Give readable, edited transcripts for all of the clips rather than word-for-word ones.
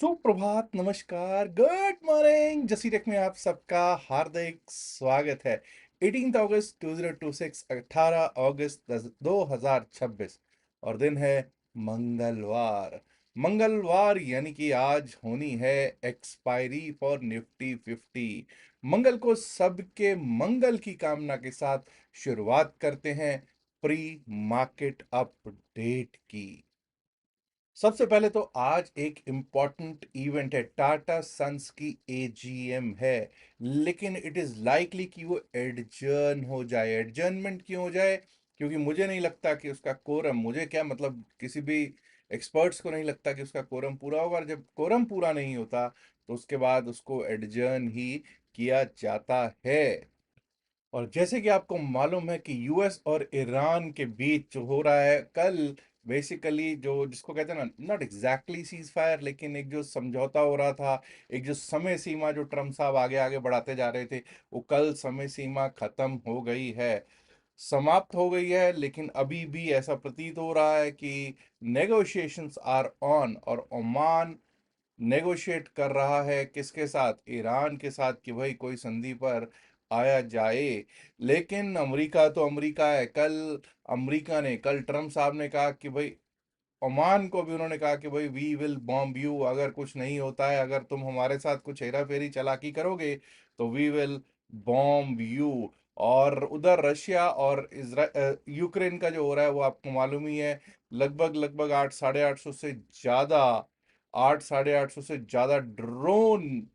सुप्रभात, नमस्कार, good morning. जसी टेक में आप सबका हार्दिक स्वागत है। 18 अगस्त 2026, 18 अगस्त 2026 और दिन है मंगलवार। मंगलवार यानी कि आज होनी है एक्सपायरी फॉर निफ्टी 50। मंगल को सबके मंगल की कामना के साथ शुरुआत करते हैं प्री मार्केट अपडेट की। सबसे पहले तो आज एक इम्पॉर्टेंट इवेंट है, टाटा सन्स की एजीएम है। लेकिन इट इज लाइकली कि वो एडजर्न हो जाए। एडजर्नमेंट क्यों हो जाए? क्योंकि मुझे नहीं लगता कि उसका कोरम, मुझे क्या मतलब, किसी भी एक्सपर्ट्स को नहीं लगता कि उसका कोरम पूरा होगा। और जब कोरम पूरा नहीं होता तो उसके बाद उसको एडजर्न ही किया जाता है। और जैसे कि आपको मालूम है कि यूएस और ईरान के बीच जो हो रहा है कल, बेसिकली जो जिसको कहते हैं ना, नॉट एग्जैक्टली सीज फायर, लेकिन एक जो समझौता हो रहा था, एक जो समय सीमा जो ट्रम्प साहब आगे आगे बढ़ाते जा रहे थे, वो कल समय सीमा खत्म हो गई है, समाप्त हो गई है। लेकिन अभी भी ऐसा प्रतीत हो रहा है कि नेगोशिएशंस आर ऑन, और ओमान नेगोशिएट कर रहा है किसके साथ? ईरान के साथ, कि भाई कोई संधि पर आया जाए। लेकिन अमेरिका तो अमेरिका है। कल ट्रम्प साहब ने कहा कि भाई, ओमान को भी उन्होंने कहा कि भाई वी विल बॉम्ब यू, अगर कुछ नहीं होता है, अगर तुम हमारे साथ कुछ हेरा फेरी चालाकी करोगे तो वी विल बॉम्ब यू। और उधर रशिया और यूक्रेन का जो हो रहा है वो आपको मालूम ही है। लगभग लगभग 800 से ज्यादा 800 से ज्यादा ड्रोन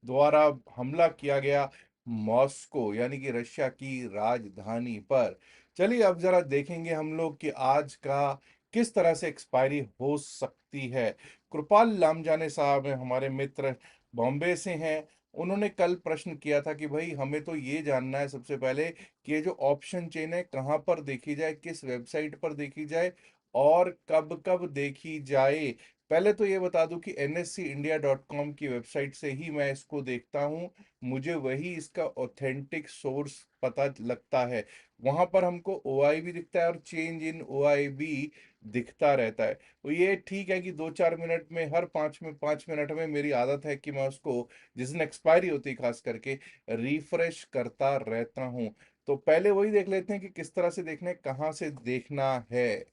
द्वारा हमला किया गया मॉस्को, यानी कि रशिया की राजधानी पर। चलिए अब जरा देखेंगे हम लोग कि आज का किस तरह से एक्सपायरी हो सकती है। कृपाल लामजाने साहब हैं, हमारे मित्र, बॉम्बे से हैं। उन्होंने कल प्रश्न किया था कि भाई हमें तो ये जानना है सबसे पहले कि ये जो ऑप्शन चेन है कहाँ पर देखी जाए, किस वेबसाइट पर देखी जाए और कब कब देखी जाए। पहले तो ये बता दूं कि nscindia.com की वेबसाइट से ही मैं इसको देखता हूँ। मुझे वही इसका ऑथेंटिक सोर्स पता लगता है। वहां पर हमको ओआई भी दिखता है और चेंज इन ओआई भी दिखता रहता है। तो ये ठीक है कि 2-4 मिनट में, हर 5 मिनट में मेरी आदत है कि मैं उसको जिस दिन एक्सपायरी होती है खास करके रिफ्रेश करता रहता हूँ। तो पहले वही देख लेते हैं कि किस तरह से देखना है, कहाँ से देखना है।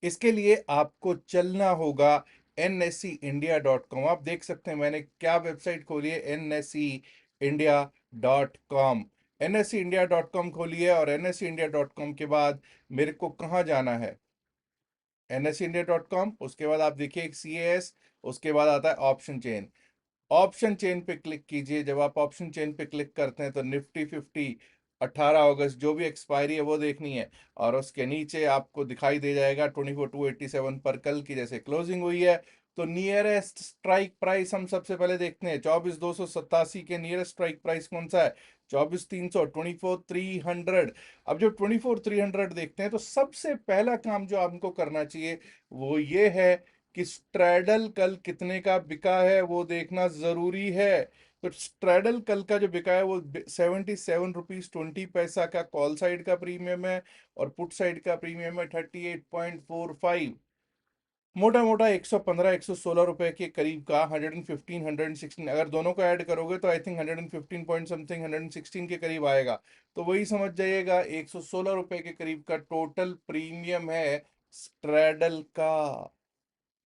इसके लिए आपको चलना होगा nscindia.com। आप देख सकते हैं मैंने क्या वेबसाइट खोली है, nscindia.com। nscindia.com खोलिए और nscindia.com के बाद मेरे को कहाँ जाना है? nscindia.com, उसके बाद आप देखिए एक CAS, उसके बाद आता है ऑप्शन चेन। ऑप्शन चेन पे क्लिक कीजिए। जब आप ऑप्शन चेन पे क्लिक करते हैं तो निफ्टी 50 18 अगस्त जो भी एक्सपायरी है वो देखनी है। और उसके नीचे आपको दिखाई दे जाएगा 24,287 पर कल की जैसे क्लोजिंग हुई है। तो नियरेस्ट स्ट्राइक प्राइस हम सबसे पहले देखते हैं। 24,287 के नियरेस्ट स्ट्राइक प्राइस कौन सा है? 24,300, 24,300। अब जो 24,300 देखते हैं तो सबसे पहला काम जो हमको करना चाहिए वो ये है कि स्ट्रैडल कल कितने का बिका है वो देखना जरूरी है। तो स्ट्रैडल कल का जो बिका है वो 77 रुपीज 20 पैसा का कॉल साइड का प्रीमियम है, और पुट साइड का प्रीमियम है 38.45। मोटा मोटा 115-116 रुपए के करीब का, 115, 116, अगर दोनों को ऐड करोगे तो आई थिंक 115 पॉइंट समथिंग, 116 के करीब आएगा। तो वही समझ जाइएगा 116 रुपए के करीब का टोटल प्रीमियम है स्ट्रैडल का।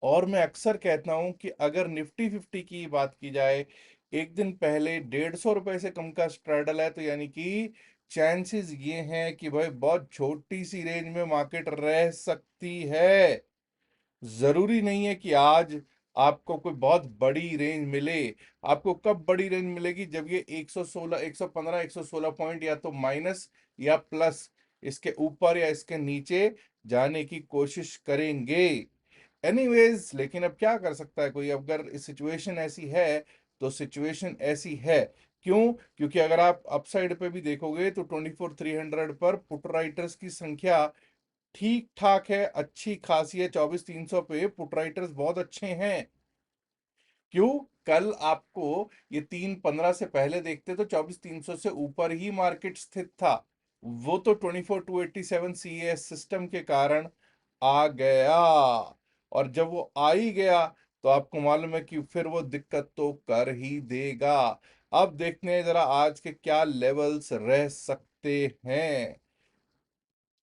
और मैं अक्सर कहता हूं कि अगर निफ्टी 50 की बात की जाए, एक दिन पहले 150 रुपए से कम का स्ट्रैडल है, तो यानी कि चांसेस ये हैं कि भाई बहुत छोटी सी रेंज में मार्केट रह सकती है। जरूरी नहीं है कि आज आपको कोई बहुत बड़ी रेंज मिले। आपको कब बड़ी रेंज मिलेगी? जब ये 116, 115, 116 पॉइंट या तो माइनस या प्लस, इसके ऊपर या इसके नीचे जाने की कोशिश करेंगे। एनीवेज, लेकिन अब क्या कर सकता है कोई? अगर सिचुएशन ऐसी है तो सिचुएशन ऐसी है। क्यों? क्योंकि अगर आप अपसाइड पे भी देखोगे तो 24,300 पर पुट राइटर्स की संख्या ठीक ठाक है, अच्छी खासी है। 24,300 पे पुट राइटर्स बहुत अच्छे हैं। क्यों? कल आपको ये 3:15 से पहले देखते तो 24,300 से ऊपर ही मार्केट स्थित था। वो तो 24,287 CAS सिस्टम के कारण आ गया। और जब वो आ ही गया तो आपको मालूम है कि फिर वो दिक्कत तो कर ही देगा। अब देखते हैं जरा आज के क्या लेवल्स रह सकते हैं।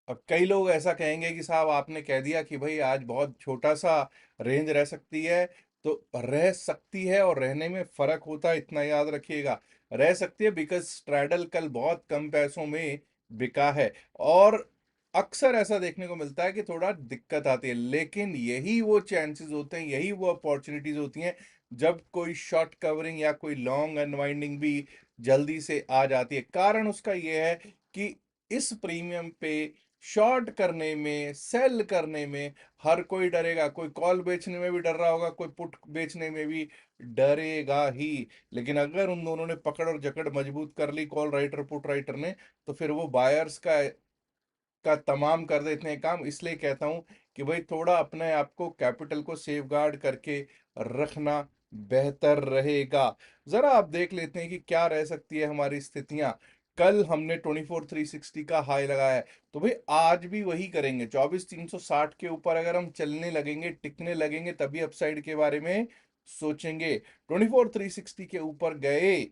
अब कई लोग ऐसा कहेंगे कि साहब आपने कह दिया कि भाई आज बहुत छोटा सा रेंज रह सकती है। तो रह सकती है और रहने में फर्क होता है, इतना याद रखिएगा। रह सकती है बिकॉज स्ट्रैडल कल बहुत कम पैसों में बिका है। और अक्सर ऐसा देखने को मिलता है कि थोड़ा दिक्कत आती है, लेकिन यही वो चांसेस होते हैं, यही वो अपॉर्चुनिटीज होती हैं जब कोई शॉर्ट कवरिंग या कोई लॉन्ग अनवाइंडिंग भी जल्दी से आ जाती है। कारण उसका ये है कि इस प्रीमियम पे शॉर्ट करने में, सेल करने में हर कोई डरेगा। कोई कॉल बेचने में भी डर रहा होगा, कोई पुट बेचने में भी डरेगा ही। लेकिन अगर उन दोनों ने पकड़ और जकड़ मजबूत कर ली, कॉल राइटर पुट राइटर ने, तो फिर वो बायर्स का तमाम कर देते हैं काम। इसलिए कहता हूं कि भाई थोड़ा अपने आप को, कैपिटल को सेफ गार्ड करके रखना बेहतर रहेगा। जरा आप देख लेते हैं कि क्या रह सकती है हमारी स्थितियां। कल हमने 24,360 का हाई लगाया है, तो भाई आज भी वही करेंगे। 24,360 के ऊपर अगर हम चलने लगेंगे, टिकने लगेंगे, तभी अपसाइड के बारे में सोचेंगे। 24,360 के ऊपर गए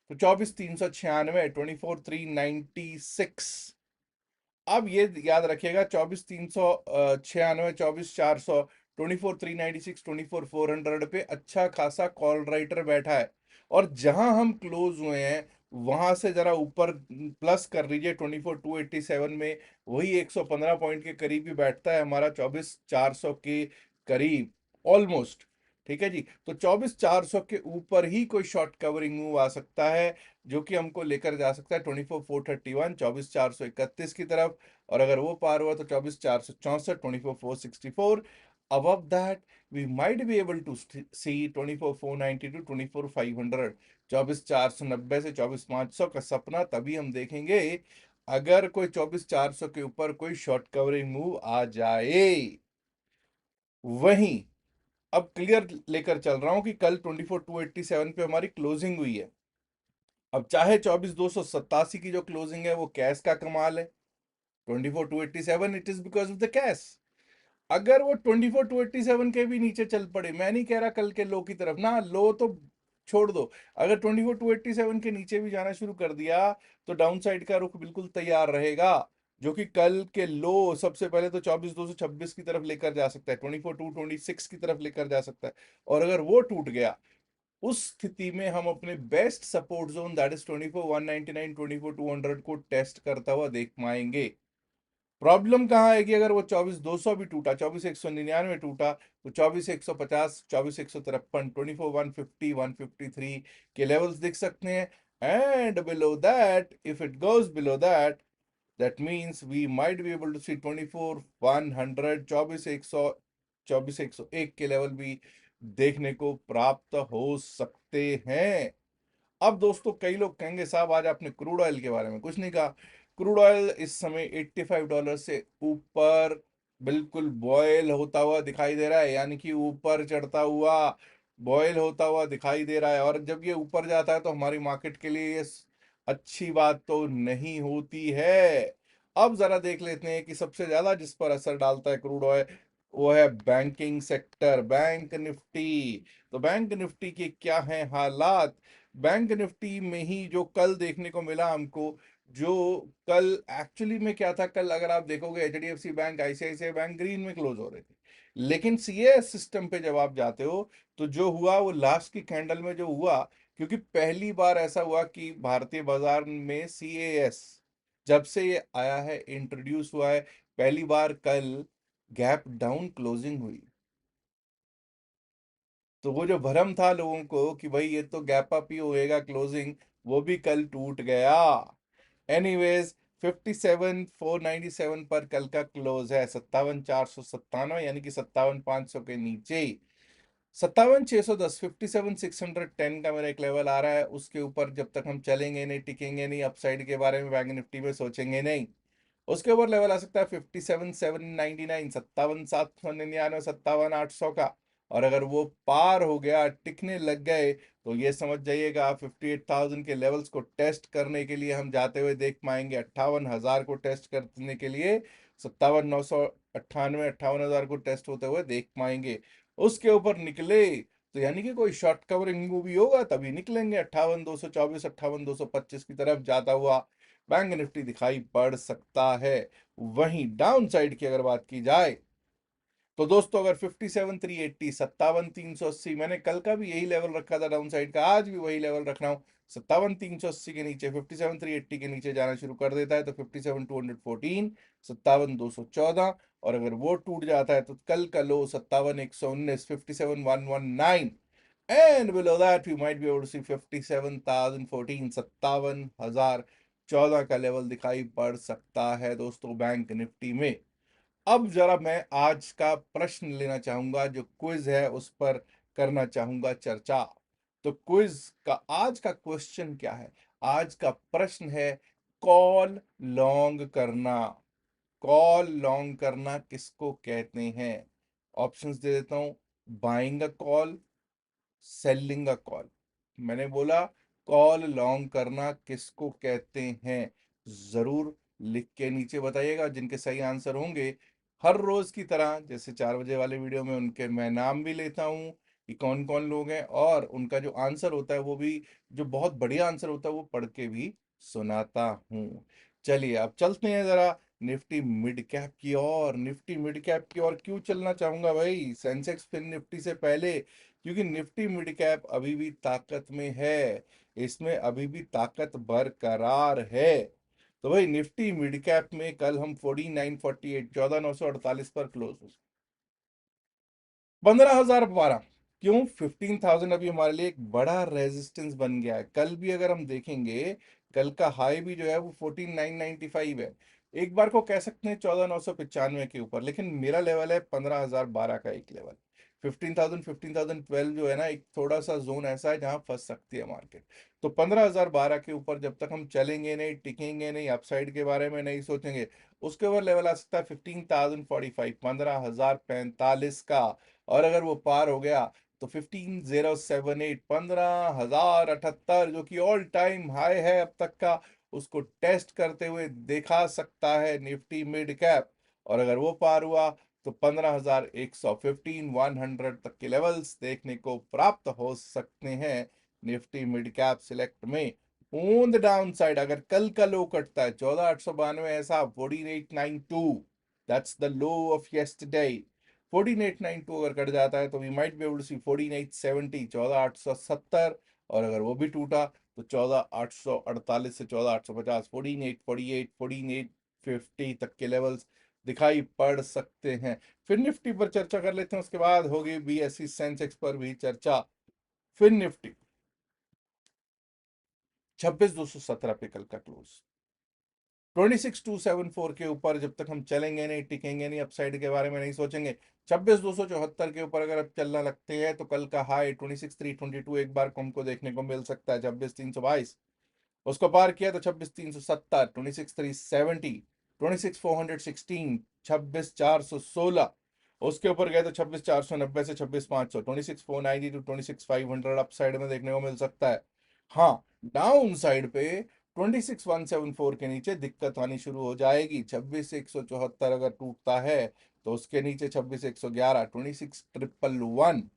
तो 24,396, 24,396। अब ये याद रखिएगा, 24,396, 24,400, 24,396, 24,400 पे अच्छा खासा कॉल राइटर बैठा है। और जहां हम क्लोज हुए हैं वहां से जरा ऊपर प्लस कर लीजिए। 24,287 में वही 115 पॉइंट के करीब ही बैठता है हमारा, 24,400 के करीब ऑलमोस्ट। ठीक है जी, तो 24,400 के ऊपर ही कोई शॉर्ट कवरिंग मूव आ सकता है, जो कि हमको लेकर जा सकता है 24,431, 24,431 की तरफ। और अगर वो पार हुआ तो 24,464, 24,464। above that we might be able to see 24,492, 24,500। 24,490 से 24,500 का सपना तभी हम देखेंगे अगर कोई 24,400 के ऊपर कोई शॉर्ट कवरिंग मूव आ जाए। वहीं अब क्लियर लेकर चल रहा हूं कि कल 24,287 पे हमारी क्लोजिंग हुई है। अब चाहे 24,287 की जो क्लोजिंग है वो कैश का कमाल है, 24,287 it is because of the cash. अगर वो 24,287 के भी नीचे चल पड़े, मैं नहीं कह रहा कल के लो की तरफ ना, लो तो छोड़ दो। अगर 24,287 के नीचे भी जाना शुरू कर दिया तो डाउन साइड का रुख बिल्कुल तैयार रहेगा, जो कि कल के लो सबसे पहले तो 24,226 की तरफ लेकर जा सकता है, 24,226 की तरफ लेकर जा सकता है। और अगर वो टूट गया, उस स्थिति में हम अपने best support zone that is 24,199, 24,200 को टेस्ट करता हुआ देख पाएंगे। प्रॉब्लम कहाँ है कि अगर वो 24,200 भी टूटा, 24,199 टूटा, तो 24,150, 24,153, 24,150, 153 के लेवल्स दिख सकते हैं। And below that, if it goes below that, that means we might be able to see 24,100, 24,100, 24,101 के लेवल भी देखने को प्राप्त हो सकते हैं। अब दोस्तों कई लोग कहेंगे साहब आज आपने क्रूड ऑयल के बारे में कुछ नहीं कहा। क्रूड ऑयल इस समय $85 से ऊपर बिल्कुल बॉयल होता हुआ दिखाई दे रहा है, यानी कि ऊपर चढ़ता हुआ बॉयल होता हुआ दिखाई दे रहा है। और जब ये ऊपर जाता है तो हमारी मार्केट के लिए ये अच्छी बात तो नहीं होती है। अब जरा देख लेते हैं कि सबसे ज्यादा जिस पर असर डालता है क्रूड ऑयल, वो है बैंकिंग सेक्टर, बैंक निफ्टी। तो बैंक निफ्टी के क्या है हालात। बैंक निफ्टी में ही जो कल देखने को मिला हमको, जो कल एक्चुअली में क्या था, कल अगर आप देखोगे HDFC bank, ICICI bank green में क्लोज हो रहे थे। लेकिन सीएएस सिस्टम पे जब आप जाते हो तो जो हुआ वो लास्ट की कैंडल में जो हुआ, क्योंकि पहली बार ऐसा हुआ कि भारतीय बाजार में सीएएस जब से ये आया है, इंट्रोड्यूस हुआ है, पहली बार कल गैप डाउन क्लोजिंग हुई। तो वो जो भ्रम था लोगों को कि भाई ये तो गैप अप ही होएगा क्लोजिंग, वो भी कल टूट गया। एनीवेज 57,497 पर कल का क्लोज है, 57,497 यानी कि 57,500 के नीचे। 57,610, 57,610 का मेरा एक लेवल आ रहा है। उसके ऊपर जब तक हम चलेंगे नहीं, टिकेंगे नहीं, अपसाइड के बारे में बैंक निफ्टी में सोचेंगे नहीं, उसके ऊपर लेवल आ सकता है 57,799, 57,799, 57,800 का। और अगर वो पार हो गया, टिकने लग गए, तो ये समझ जाइएगा 58,000 के लेवल्स को टेस्ट करने के लिए हम जाते हुए देख पाएंगे। 58,000 को टेस्ट करने के लिए 57,900 98 58,000 को टेस्ट होते हुए देख पाएंगे। उसके ऊपर निकले तो यानी कि कोई शॉर्ट कवरिंग मूवी होगा तभी निकलेंगे। 58,224 58,225 की तरफ जाता हुआ बैंक निफ्टी दिखाई पड़ सकता है। वहीं डाउन साइड की अगर बात की जाए तो दोस्तों अगर 57,380 57,380, मैंने कल का भी यही लेवल रखा था डाउन साइड का, आज भी वही लेवल रख रहा हूँ। 57,380 के नीचे 57,380 के नीचे जाना शुरू कर देता है तो 57,214 57,214, और अगर वो टूट जाता है तो कल का low 57,119 57,119, and below that we might be able to see 57,014 57,014 का लेवल दिखाई पड़ सकता है दोस्तों बैंक निफ्टी में। अब जरा मैं आज का प्रश्न लेना चाहूंगा, जो क्विज है उस पर करना चाहूंगा चर्चा। तो क्विज का आज का क्वेश्चन क्या है? आज का प्रश्न है, कॉल लॉन्ग करना। कॉल लॉन्ग करना किसको कहते हैं? ऑप्शंस दे देता हूं। Buying a call, selling a call. मैंने बोला कॉल लॉन्ग करना किसको कहते हैं? जरूर लिख के नीचे बताइएगा। जिनके सही आंसर होंगे, हर रोज की तरह जैसे 4 बजे वाले वीडियो में उनके मैं नाम भी लेता हूं कि कौन कौन लोग हैं, और उनका जो आंसर होता है वो भी, जो बहुत बढ़िया आंसर होता है वो पढ़ के भी सुनाता हूं। चलिए अब चलते हैं जरा निफ्टी मिड कैप की ओर। निफ्टी मिड कैप की ओर क्यों चलना चाहूंगा भाई, सेंसेक्स फिर निफ्टी से पहले? क्योंकि निफ्टी मिड कैप अभी भी ताकत में है, इसमें अभी भी ताकत बरकरार है। तो भाई निफ्टी मिड कैप में कल हम 4948 14,948 पर क्लोज हुए। 15,012 क्यों? 15,000 अभी हमारे लिए एक बड़ा रेजिस्टेंस बन गया है। कल भी अगर हम देखेंगे, कल का हाई भी जो है वो 14,995 है। एक बार को कह सकते हैं 14,995 के ऊपर, लेकिन मेरा लेवल है 15,012 का एक लेवल। 15,000 15,012 जो है ना, एक थोड़ा सा जोन ऐसा है जहां फंस सकती है मार्केट। तो 15,012 के ऊपर जब तक हम चलेंगे नहीं, टिकेंगे नहीं, अपसाइड के बारे में नहीं सोचेंगे, उसके ऊपर लेवल आ सकता है 15,045 15,045 का। और अगर वो पार हो गया तो 15,078 15,078, जो कि ऑल टाइम हाई है अब तक का, उसको टेस्ट करते हुए देखा सकता है निफ्टी मिड कैप। और अगर वो पार हुआ तो 15,100 15,100 तक के लेवल्स देखने को प्राप्त हो सकते हैं निफ्टी मिड कैप सिलेक्ट में। ऑन द डाउन साइड अगर कल का लो कटता है 14,892, ऐसा 14,892, that's the low of yesterday. 14,892 अगर कट जाता है तो we might be able to see 14,870 14,870, और अगर वो भी टूटा तो 14,848 से 14,850 14,848 14,850 तक के लेवल्स दिखाई पड़ सकते हैं। फिर निफ्टी पर चर्चा कर लेते हैं, उसके बाद होगी बीएसई सेंसेक्स पर भी चर्चा। फिर निफ्टी 26,217 पे कल का क्लोज। 26,274 के ऊपर जब तक हम चलेंगे नहीं, टिकेंगे नहीं, अपसाइड के बारे में नहीं सोचेंगे। 26,274 के ऊपर अगर अब चलना लगते हैं तो कल का हाई 26,322 एक बार को हमको देखने को मिल सकता है। 26,322 उसको पार किया तो 26,370 26,370 26,416 26,416, उसके ऊपर गए तो 26,490 से 26,500 26,490 टू 26,500 अप साइड में देखने को मिल सकता है। हाँ, डाउन साइड पे 26,174 के नीचे दिक्कत आनी शुरू हो जाएगी। 26,174 अगर टूटता है तो उसके नीचे 26,111 26,111,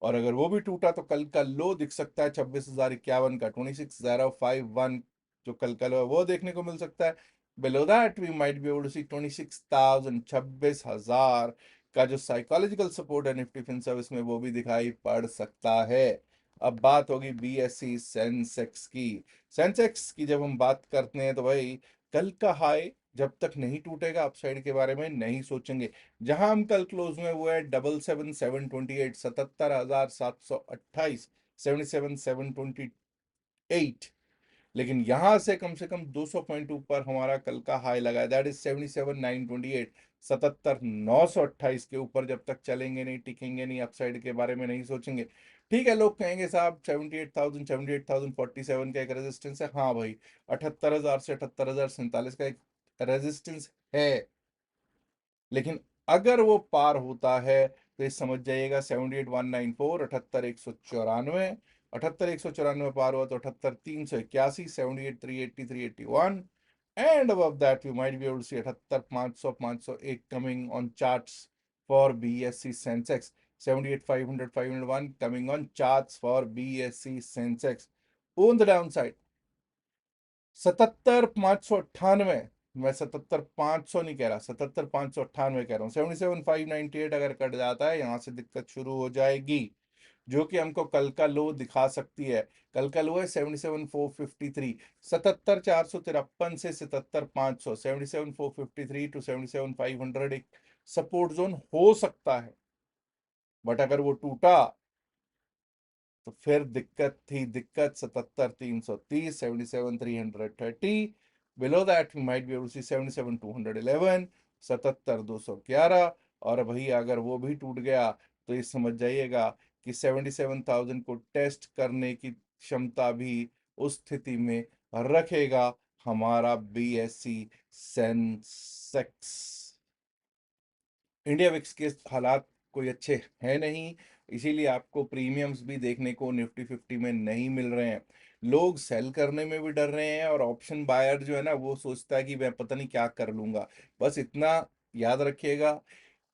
और अगर वो भी टूटा तो कल का लो दिख सकता है 26,051 का 26,051, जो कल का लो है वो देखने को मिल सकता है। Below that we might be able to see 26,000 26,000 का जो साइकोलॉजिकल सपोर्ट है निफ्टी फिन सर्विस में, वो भी दिखाई पड़ सकता है। अब बात होगी बीएसई सेंसेक्स की। सेंसेक्स की जब हम बात करते हैं तो भाई कल का हाई जब तक नहीं टूटेगा अपसाइड के बारे में नहीं सोचेंगे। जहां हम कल क्लोज में हुए 77,728 77,728 77,728, लेकिन यहां से कम 200 पॉइंट ऊपर हमारा कल का हाई लगा है, दैट इज 77,928 77,928 के ऊपर जब तक चलेंगे नहीं, टिकेंगे नहीं, अपसाइड के बारे में नहीं सोचेंगे। ठीक है, लोग कहेंगे साहब 78,047 का एक रेजिस्टेंस है। हाँ भाई, 78,000 से 78,047 का एक रेजिस्टेंस है, लेकिन अगर वो पार होता है तो ये समझ जाइएगा 78,194 78,194, 78,194 पार हुआ तो 78,381 78,380 381, and above that you might be able to see 78 500 501 coming on charts for BSE Sensex, 78 500 501 coming on charts for BSE Sensex. On the downside 77 598, मैं 77 500 नहीं कह रहा, 77 598 कह रहा हूँ। 77 598 अगर कट जाता है यहां से दिक्कत शुरू हो जाएगी, जो कि हमको कल का लो दिखा सकती है। कल का लो है 77 453, 77 453 से 77 500, 77 453 टू 77 500 एक सपोर्ट जोन हो सकता है। बट अगर वो टूटा तो फिर दिक्कत थी, दिक्कत 77 330, 77 330। Below that we might be able to see 77 211, 77 211। और भाई अगर वो भी टूट गया तो ये समझ जाइएगा कि 77,000 को टेस्ट करने की क्षमता भी उस स्थिति में रखेगा हमारा BSE सेंसेक्स। इंडिया विक्स के हालात कोई अच्छे हैं नहीं, इसीलिए आपको प्रीमियम्स भी देखने को निफ्टी 50 में नहीं मिल रहे हैं। लोग सेल करने में भी डर रहे हैं, और ऑप्शन बायर जो है ना वो सोचता है कि मैं पता नहीं क्या कर लूंगा। बस इतना याद रखिएगा,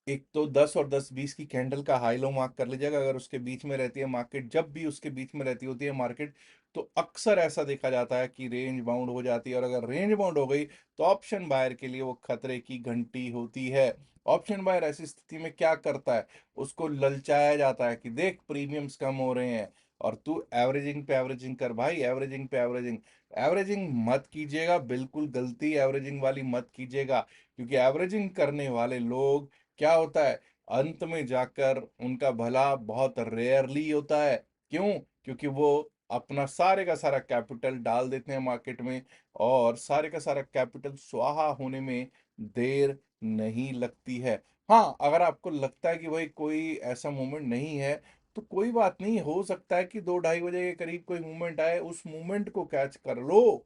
एक तो 10 और 10 20 की कैंडल का हाई लो मार्क कर लीजिएगा। अगर उसके बीच में रहती है मार्केट, जब भी उसके बीच में रहती होती है मार्केट, तो अक्सर ऐसा देखा जाता है कि रेंज बाउंड हो जाती है, और अगर रेंज बाउंड हो गई तो ऑप्शन बायर के लिए वो खतरे की घंटी होती है। ऑप्शन बायर ऐसी स्थिति में क्या करता है, उसको ललचाया जाता है कि देख प्रीमियम्स कम हो रहे हैं और तू एवरेजिंग पे एवरेजिंग कर भाई, एवरेजिंग पे एवरेजिंग। एवरेजिंग मत कीजिएगा, बिल्कुल गलती एवरेजिंग वाली मत कीजिएगा, क्योंकि एवरेजिंग करने वाले लोग क्या होता है, अंत में जाकर उनका भला बहुत रेयरली होता है। क्यों? क्योंकि वो अपना सारे का सारा कैपिटल डाल देते हैं मार्केट में, और सारे का सारा कैपिटल स्वाहा होने में देर नहीं लगती है। हाँ, अगर आपको लगता है कि भाई कोई ऐसा मोमेंट नहीं है, तो कोई बात नहीं, हो सकता है कि 2 ढाई बजे के करीब कोई मूवमेंट आए, उस मूवमेंट को कैच कर लो।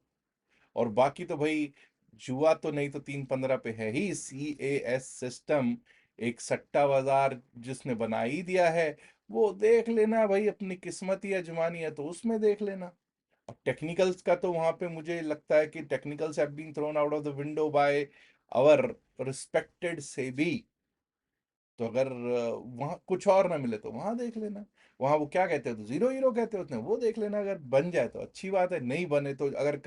और बाकी तो भाई जुआ तो नहीं तो 3-15 पे है ही, CAS सिस्टम एक सट्टा बाजार जिसने बना ही दिया है, वो देख लेना भाई, अपनी किस्मत ही आजमानी है तो उसमें देख लेना। अब टेक्निकल्स का तो वहां पे मुझे लगता है कि technicals have been thrown out of the window by our respected SEBI. तो अगर वहां कुछ और ना मिले तो वहां देख लेना। वहां वो क्या कहते हैं, तो जीरो हीरो कहते होते हैं, वो देख लेना। अगर बन जाए तो अच्छी बात है, नहीं बने तो अगर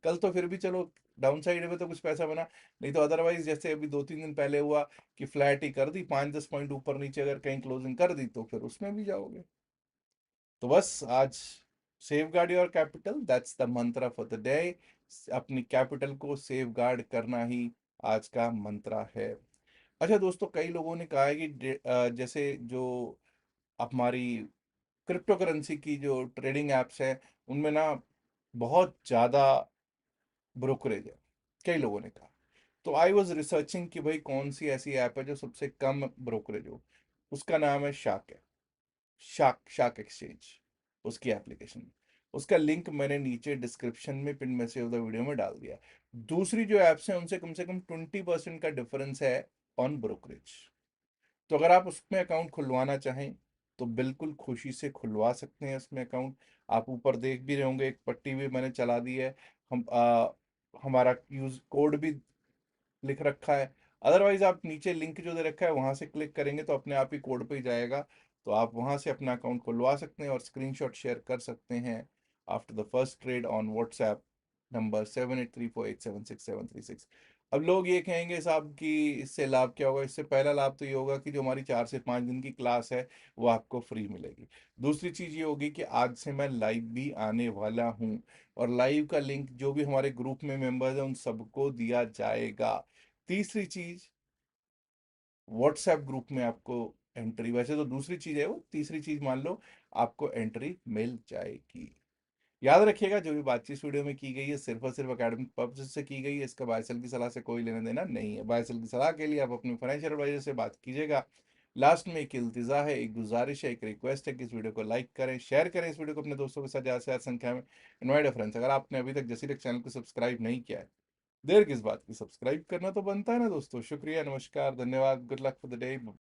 कल तो फिर भी चलो डाउन साइड में तो कुछ पैसा बना, नहीं तो अदरवाइज जैसे अभी 2-3 दिन पहले हुआ कि फ्लैट ही कर दी, 5-10 पॉइंट ऊपर नीचे अगर कहीं क्लोजिंग कर दी तो फिर उसमें भी जाओगे। तो बस आज save guard your capital, that's the Mantra for the day. अपनी कैपिटल को सेव गार्ड करना ही आज का मंत्रा है। अच्छा दोस्तों, कई लोगों ने कहा है कि जैसे जो हमारी क्रिप्टो करेंसी की जो ट्रेडिंग एप्स हैं उनमें ना बहुत ज़्यादा ब्रोकरेज है, कई लोगों ने कहा। तो आई वॉज रिसर्चिंग कि भाई कौन सी ऐसी ऐप है जो सबसे कम ब्रोकरेज हो। उसका नाम है शाक है, शाक एक्सचेंज, उसकी एप्लीकेशन। उसका लिंक मैंने नीचे डिस्क्रिप्शन में pin message of the video में डाल दिया। दूसरी जो एप्स हैं उनसे कम से कम 20% का डिफरेंस है ऑन ब्रोकरेज। तो अगर आप उसमें अकाउंट खुलवाना चाहें तो बिल्कुल खुशी से खुलवा सकते हैं उसमें अकाउंट। आप ऊपर देख भी रहे होंगे, एक पट्टी भी मैंने चला दी है, हम हमारा यूज कोड भी लिख रखा है। अदरवाइज आप नीचे लिंक जो दे रखा है वहां से क्लिक करेंगे तो अपने आप ही कोड पे ही जाएगा, तो आप वहां से अपना अकाउंट खुलवा सकते हैं और स्क्रीनशॉट शेयर कर सकते हैं after the first trade on WhatsApp number 7834876736। अब लोग ये कहेंगे साहब कि इससे लाभ क्या होगा। इससे पहला लाभ तो ये होगा कि जो हमारी 4 से 5 दिन की क्लास है वो आपको फ्री मिलेगी। दूसरी चीज ये होगी कि आज से मैं लाइव भी आने वाला हूँ, और लाइव का लिंक जो भी हमारे ग्रुप में मेंबर्स हैं उन सबको दिया जाएगा। तीसरी चीज, व्हाट्सएप ग्रुप में आपको एंट्री, वैसे तो दूसरी चीज है वो, तीसरी चीज मान लो, आपको एंट्री मिल जाएगी। याद रखिएगा, जो भी बातचीत वीडियो में की गई है सिर्फ और सिर्फ एकेडमिक पर्पज से की गई है, इसका बायसेल की सलाह से कोई लेना देना नहीं है। बायसेल की सलाह के लिए आप अपने फाइनेंशियल एडवाइजर से बात कीजिएगा। लास्ट में एक इल्तिजा है, एक गुजारिश है, एक रिक्वेस्ट है कि इस वीडियो को लाइक करें, शेयर करें इस वीडियो को अपने दोस्तों के साथ ज़्यादा से ज़्यादा संख्या में। इनवाइट फ्रेंड्स, अगर आपने अभी तक जसीरेक चैनल को सब्सक्राइब नहीं किया है, देर किस बात की, सब्सक्राइब करना तो बनता है ना दोस्तों। शुक्रिया, नमस्कार, धन्यवाद, good luck for the day.